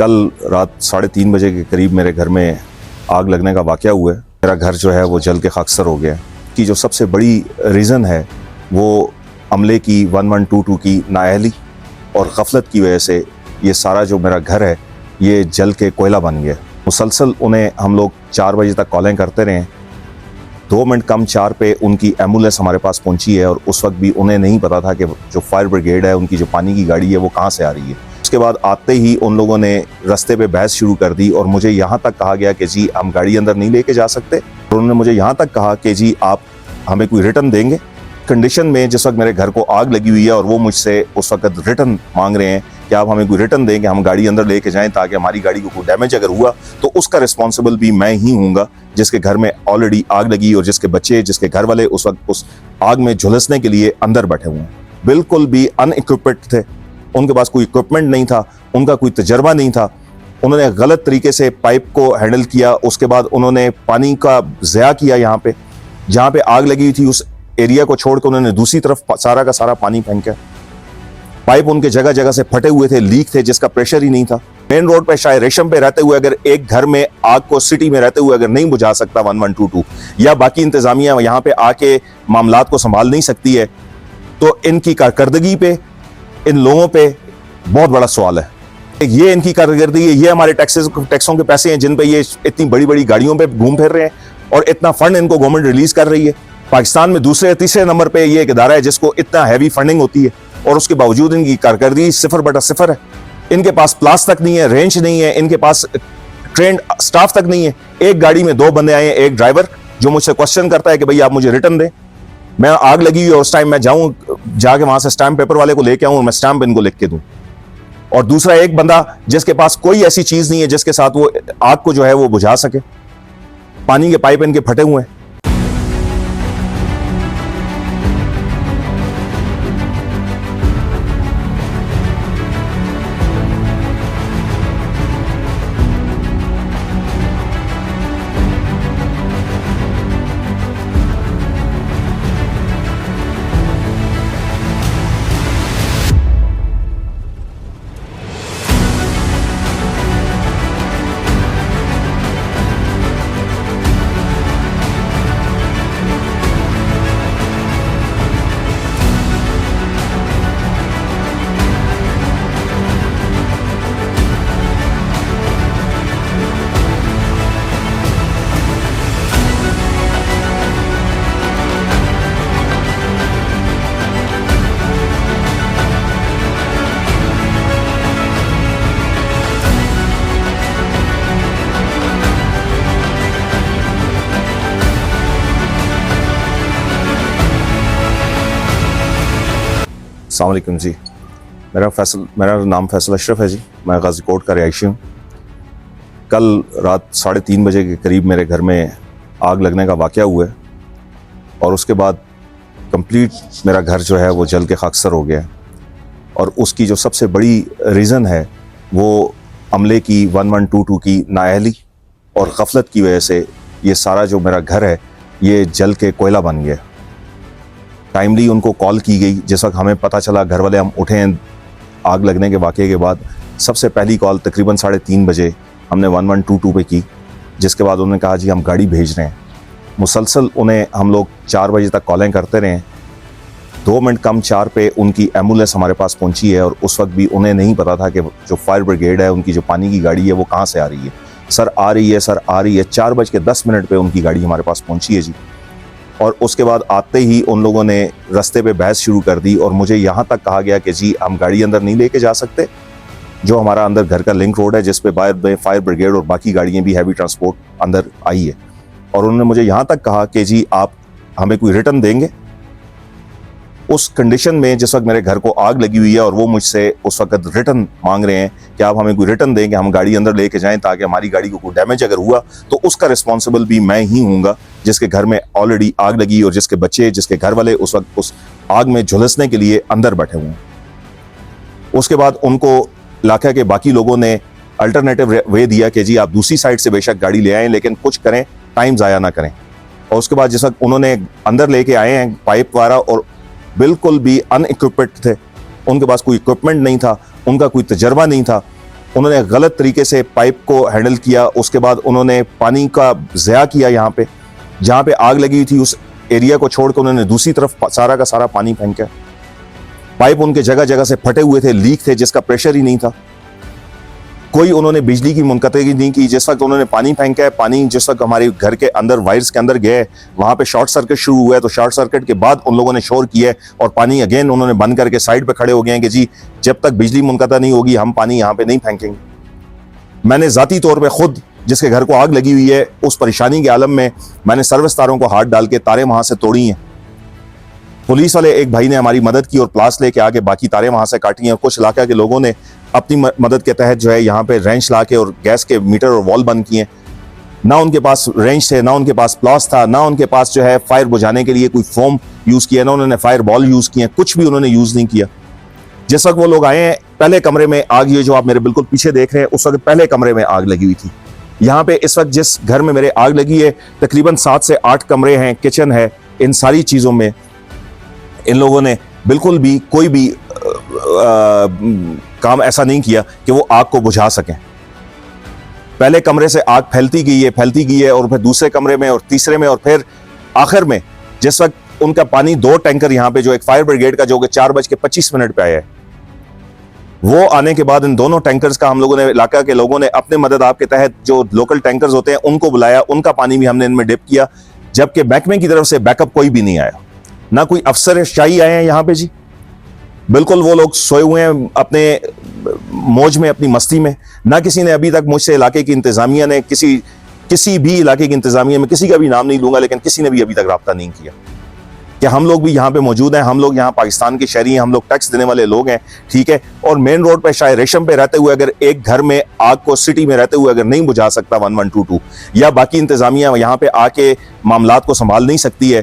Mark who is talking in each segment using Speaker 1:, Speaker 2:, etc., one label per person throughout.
Speaker 1: कल रात 3:30 बजे के करीब मेरे घर में आग लगने का वाक़या हुआ है। मेरा घर जो है वो जल के खाकसर हो गया है। कि जो सबसे बड़ी रीज़न है वो अमले की 1122 की नाअहली और गफलत की वजह से ये सारा जो मेरा घर है ये जल के कोयला बन गया। मुसलसल उन्हें हम लोग 4 बजे तक कॉलें करते रहे। 2 मिनट कम 4 पे उनकी एम्बुलेंस हमारे पास पहुंची है और उस वक्त भी उन्हें नहीं पता था कि जो फायर ब्रिगेड है उनकी जो पानी की गाड़ी है वो कहाँ से आ रही है। उसके बाद आते ही उन लोगों ने रास्ते पे बहस शुरू कर दी और मुझे यहाँ तक कहा गया कि जी हम गाड़ी अंदर नहीं लेके जा सकते। और उन्होंने मुझे यहाँ तक कहा कि जी आप हमें कोई रिटर्न देंगे। कंडीशन में जिस वक्त मेरे घर को आग लगी हुई है और वो मुझसे उस वक्त रिटर्न मांग रहे हैं कि आप हमें कोई रिटर्न देंगे, हम गाड़ी अंदर लेके जाएं ताकि हमारी गाड़ी को कोई डैमेज अगर हुआ तो उसका रिस्पॉन्सिबल भी मैं ही हूँगा, जिसके घर में ऑलरेडी आग लगी और जिसके बच्चे, जिसके घर वाले उस वक्त उस आग में झुलसने के लिए अंदर बैठे हुए हैं। बिल्कुल भी अनइक्विप्ड थे, उनके पास कोई इक्विपमेंट नहीं था, उनका कोई तजर्बा नहीं था। उन्होंने गलत तरीके से पाइप को हैंडल किया। उसके बाद उन्होंने पानी का ज़या किया। यहाँ पे जहाँ पे आग लगी हुई थी उस एरिया को छोड़ कर उन्होंने दूसरी तरफ सारा का सारा पानी फेंका। पाइप उनके जगह जगह से फटे हुए थे, लीक थे, जिसका प्रेशर ही नहीं था। मेन रोड पे शायद रेशम पे रहते हुए अगर एक घर में आग को सिटी में रहते हुए अगर नहीं बुझा सकता 1122 या बाकी इंतजामिया यहाँ पे आके मामलात को संभाल नहीं सकती है, तो इनकी कारकर्दगी पे, इन लोगों पे बहुत बड़ा सवाल है। ये इनकी कारकर्दगी है, ये हमारे टैक्सों के पैसे हैं जिन पे ये इतनी बड़ी बड़ी गाड़ियों पे घूम फिर रहे हैं और इतना फंड इनको गवर्नमेंट रिलीज कर रही है। पाकिस्तान में दूसरे या तीसरे नंबर पे ये एक इदारा है जिसको इतना हैवी फंडिंग होती है और उसके बावजूद इनकी कारकर्दगी 0/0 है। इनके पास प्लास तक नहीं है, रेंज नहीं है, इनके पास ट्रेंड स्टाफ तक नहीं है। एक गाड़ी में 2 बंदे आए हैं, एक ड्राइवर जो मुझसे क्वेश्चन करता है कि भाई आप मुझे रिटर्न दें। मैं आग लगी हुई है उस टाइम मैं जाऊं जाके वहां से स्टैम्प पेपर वाले को लेके आऊं और मैं स्टैम्प इनको लिख के दूं। और दूसरा एक बंदा जिसके पास कोई ऐसी चीज नहीं है जिसके साथ वो आग को जो है वो बुझा सके। पानी के पाइप इनके फटे हुए हैं। अस्सलाम वालेकुम जी, मेरा नाम फैसल अशरफ है जी। मैं गाज़ीकोट का रिहायशी हूँ। कल रात 3:30 बजे के करीब मेरे घर में आग लगने का वाक़या हुआ है और उसके बाद कंप्लीट मेरा घर जो है वो जल के खाकसर हो गया है। और उसकी जो सबसे बड़ी रीज़न है वो अमले की 1122 की नाअहली और गफलत की वजह से ये सारा जो मेरा घर है ये जल के कोयला बन गया। टाइमली उनको कॉल की गई। जिस वक्त हमें पता चला, घर वाले हम उठे हैं आग लगने के वाक़े के बाद, सबसे पहली कॉल तकरीबन 3:30 बजे हमने 1122 पे की, जिसके बाद उन्होंने कहा जी हम गाड़ी भेज रहे हैं। मुसलसल उन्हें हम लोग 4 बजे तक कॉलें करते रहे। 2 मिनट कम 4 पे उनकी एम्बुलेंस हमारे पास पहुंची है और उस वक्त भी उन्हें नहीं पता था कि जो फायर ब्रिगेड है उनकी जो पानी की गाड़ी है वो कहाँ से आ रही है। सर आ रही है, सर आ रही है। 4:10 पे उनकी गाड़ी हमारे पास पहुँची है जी। और उसके बाद आते ही उन लोगों ने रास्ते पे बहस शुरू कर दी और मुझे यहाँ तक कहा गया कि जी हम गाड़ी अंदर नहीं लेके जा सकते। जो हमारा अंदर घर का लिंक रोड है जिस पे बाहर फायर ब्रिगेड और बाकी गाड़ियाँ भी हैवी ट्रांसपोर्ट अंदर आई है। और उन्होंने मुझे यहाँ तक कहा कि जी आप हमें कोई रिटर्न देंगे। उस कंडीशन में जिस वक्त मेरे घर को आग लगी हुई है और वो मुझसे उस वक्त रिटर्न मांग रहे हैं कि आप हमें कोई रिटर्न देंगे, हम गाड़ी अंदर लेके जाएं ताकि हमारी गाड़ी को कोई डैमेज अगर हुआ तो उसका रिस्पॉन्सिबल भी मैं ही हूँगा, जिसके घर में ऑलरेडी आग लगी और जिसके बच्चे, जिसके घर वाले उस वक्त उस आग में झुलसने के लिए अंदर बैठे हुए हैं। उसके बाद उनको इलाके के बाकी लोगों ने अल्टरनेटिव वे दिया कि जी आप दूसरी साइड से बेशक गाड़ी ले आएँ लेकिन कुछ करें, टाइम ज़ाया ना करें। और उसके बाद जिस वक्त उन्होंने अंदर लेके आए हैं पाइप वाला और बिल्कुल भी अनइक्विप्ड थे, उनके पास कोई इक्विपमेंट नहीं था, उनका कोई तजर्बा नहीं था। उन्होंने गलत तरीके से पाइप को हैंडल किया। उसके बाद उन्होंने पानी का ज़या किया। यहाँ पे जहाँ पे आग लगी थी उस एरिया को छोड़कर उन्होंने दूसरी तरफ सारा का सारा पानी फेंका। पाइप उनके जगह जगह से फटे हुए थे, लीक थे, जिसका प्रेशर ही नहीं था। कोई उन्होंने बिजली की मुनक़ती नहीं की। जिस वक्त उन्होंने पानी फेंका है, पानी जिस वक्त हमारे घर के अंदर वायर्स के अंदर गए, वहां पे शॉर्ट सर्किट शुरू हुआ है। तो शॉर्ट सर्किट के बाद उन लोगों ने शोर किया और पानी अगेन उन्होंने बंद करके साइड पे खड़े हो गए हैं कि जी जब तक बिजली मुनक़ता नहीं होगी हम पानी यहाँ पे नहीं फेंकेंगे। मैंने ज़ाती तौर पर खुद जिसके घर को आग लगी हुई है, उस परेशानी के आलम में मैंने सर्विस तारों को हाथ डाल के तारें वहां से तोड़ी हैं। पुलिस वाले एक भाई ने हमारी मदद की और प्लास लेके आके बाकी तारें वहां से काटी हैं। और कुछ इलाके के लोगों ने अपनी मदद के तहत जो है यहाँ पे रेंच ला के और गैस के मीटर और वॉल बंद किए। ना उनके पास रेंच थे, ना उनके पास प्लास था, ना उनके पास जो है फायर बुझाने के लिए कोई फोम यूज किया, ना उन्होंने फायर बॉल यूज किए, कुछ भी उन्होंने यूज नहीं किया। जिस वक्त वो लोग आए हैं, पहले कमरे में आग, ये जो आप मेरे बिल्कुल पीछे देख रहे हैं, उस वक्त पहले कमरे में आग लगी हुई थी। यहाँ पे इस वक्त जिस घर में मेरे आग लगी है, तकरीबन 7 से 8 कमरे हैं, किचन है। इन सारी चीजों में इन लोगों ने बिल्कुल भी कोई भी काम ऐसा नहीं किया कि वो आग को बुझा सकें। पहले कमरे से आग फैलती गई है और फिर दूसरे कमरे में और तीसरे में, और फिर आखिर में जिस वक्त उनका पानी 2 टैंकर यहाँ पे जो एक फायर ब्रिगेड का जो कि 4:25 पे आया है, वो आने के बाद इन दोनों टैंकर्स का हम लोगों ने, इलाका के लोगों ने अपने मदद आप के तहत जो लोकल टैंकर्स होते हैं उनको बुलाया, उनका पानी भी हमने इनमें डिप किया। जबकि महकमे की तरफ से बैकअप कोई भी नहीं आया, ना कोई अफसर शाही आए हैं यहाँ पे जी। बिल्कुल वो लोग सोए हुए हैं अपने मौज में, अपनी मस्ती में। ना किसी ने अभी तक मुझसे इलाके की इंतजामिया ने, किसी भी इलाके की इंतजामिया में, किसी का भी नाम नहीं लूंगा, लेकिन किसी ने भी अभी तक रब्ता नहीं किया कि हम लोग भी यहाँ पे मौजूद हैं, हम लोग यहाँ पाकिस्तान के शहरी हैं, हम लोग टैक्स देने वाले लोग हैं, ठीक है। और मेन रोड पे शायद रेशम पे रहते हुए अगर एक घर में आग को सिटी में रहते हुए अगर नहीं बुझा सकता 1122 या बाकी इंतजामिया यहाँ पे आके मामलात को संभाल नहीं सकती है,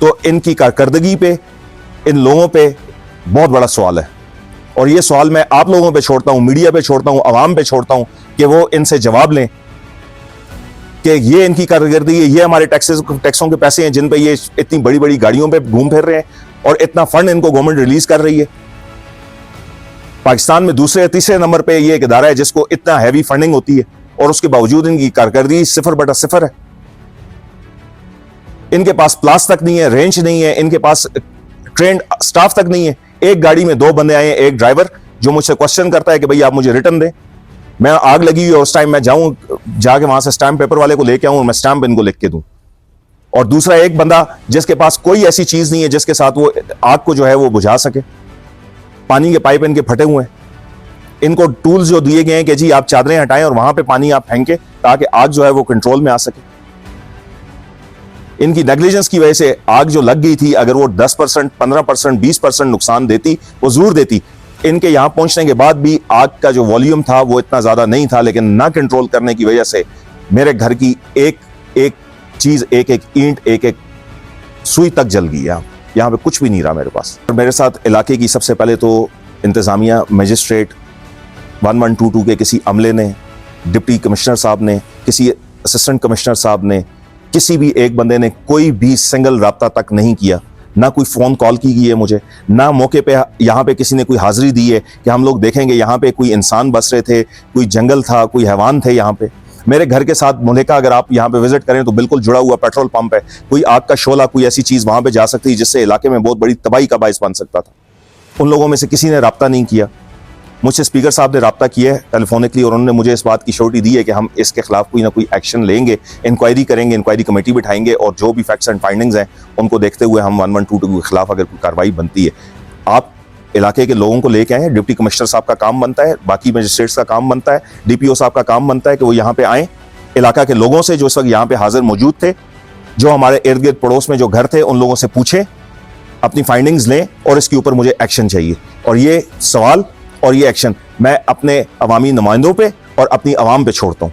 Speaker 1: तो इनकी कारकर्दगी पे, इन लोगों पे बहुत बड़ा सवाल है। और ये सवाल मैं आप लोगों पे छोड़ता हूँ, मीडिया पे छोड़ता हूँ, आवाम पे छोड़ता हूँ कि वो इनसे जवाब लें कि ये इनकी कारकर्दगी है, ये हमारे टैक्सों के पैसे हैं जिन पे ये इतनी बड़ी बड़ी गाड़ियों पे घूम फिर रहे हैं और इतना फंड इनको गवर्नमेंट रिलीज कर रही है। पाकिस्तान में दूसरे या तीसरे नंबर पे ये एक इदारा है जिसको इतना हैवी फंडिंग होती है और उसके बावजूद इनकी कारकर्दगी 0/0 है। इनके पास प्लास तक नहीं है, रेंज नहीं है, इनके पास ट्रेंड स्टाफ तक नहीं है। एक गाड़ी में 2 बंदे आए हैं, एक ड्राइवर जो मुझसे क्वेश्चन करता है कि भाई आप मुझे रिटर्न दें। मैं आग लगी हुई उस टाइम मैं जाऊं, जाके वहां से स्टैम्प पेपर वाले को लेके आऊं और मैं स्टैम्प इनको लिख के दूं। और दूसरा एक बंदा जिसके पास कोई ऐसी चीज नहीं है जिसके साथ वो आग को जो है वो बुझा सके। पानी के पाइप इनके फटे हुए हैं। इनको टूल्स जो दिए गए हैं कि जी आप चादरें हटाएं और वहां पे पानी आप फेंके ताकि आग जो है वो कंट्रोल में आ सके। इनकी नेग्लिजेंस की वजह से आग जो लग गई थी, अगर वो 10%, 15%, 20% नुकसान देती, वो जरूर देती। इनके यहां पहुंचने के बाद भी आग का जो वॉल्यूम था वो इतना ज्यादा नहीं था, लेकिन ना कंट्रोल करने की वजह से मेरे घर की एक एक चीज, एक एक ईंट, एक एक सुई तक जल गई। यहाँ पे कुछ भी नहीं रहा मेरे पास। और मेरे साथ इलाके की सबसे पहले तो इंतजामिया, मजिस्ट्रेट, 1122 के किसी अमले ने, डिप्टी कमिश्नर साहब ने, किसी असिस्टेंट कमिश्नर साहब ने, किसी भी एक बंदे ने कोई भी सिंगल राब्ता तक नहीं किया। ना कोई फ़ोन कॉल की गई है मुझे, ना मौके पे यहाँ पे किसी ने कोई हाज़िरी दी है कि हम लोग देखेंगे यहाँ पे कोई इंसान बस रहे थे, कोई जंगल था, कोई हैवान थे यहाँ पे। मेरे घर के साथ मुलेका अगर आप यहाँ पे विजिट करें तो बिल्कुल जुड़ा हुआ पेट्रोल पंप है। कोई आग का शोला, कोई ऐसी चीज़ वहाँ पे जा सकती है जिससे इलाके में बहुत बड़ी तबाही का बायस बन सकता था। उन लोगों में से किसी ने रब्ता नहीं किया। मुझसे स्पीकर साहब ने रब्ता किया है टेलीफोनिकली और उन्होंने मुझे इस बात की श्योरिटी दी है कि हम इसके खिलाफ कोई ना कोई एक्शन लेंगे, इंक्वायरी करेंगे, इंक्वायरी कमेटी बिठाएंगे और जो भी फैक्ट्स एंड फाइंडिंग्स हैं उनको देखते हुए हम 1122 के खिलाफ अगर कोई कार्रवाई बनती है, आप इलाके के लोगों को लेके आए। डिप्टी कमिश्नर साहब का काम बनता है, बाकी मजिस्ट्रेट्स का काम बनता है, DPO साहब का काम बनता है कि वो यहाँ पे आएँ, इलाका के लोगों से जो इस वक्त यहाँ पे हाजिर मौजूद थे, जो हमारे इर्द गिर्द पड़ोस में जो घर थे, उन लोगों से पूछें, अपनी फाइंडिंग्स लें और इसके ऊपर मुझे एक्शन चाहिए। और ये सवाल और ये एक्शन मैं अपने अवामी नुमाइंदों पे और अपनी अवाम पे छोड़ता हूँ।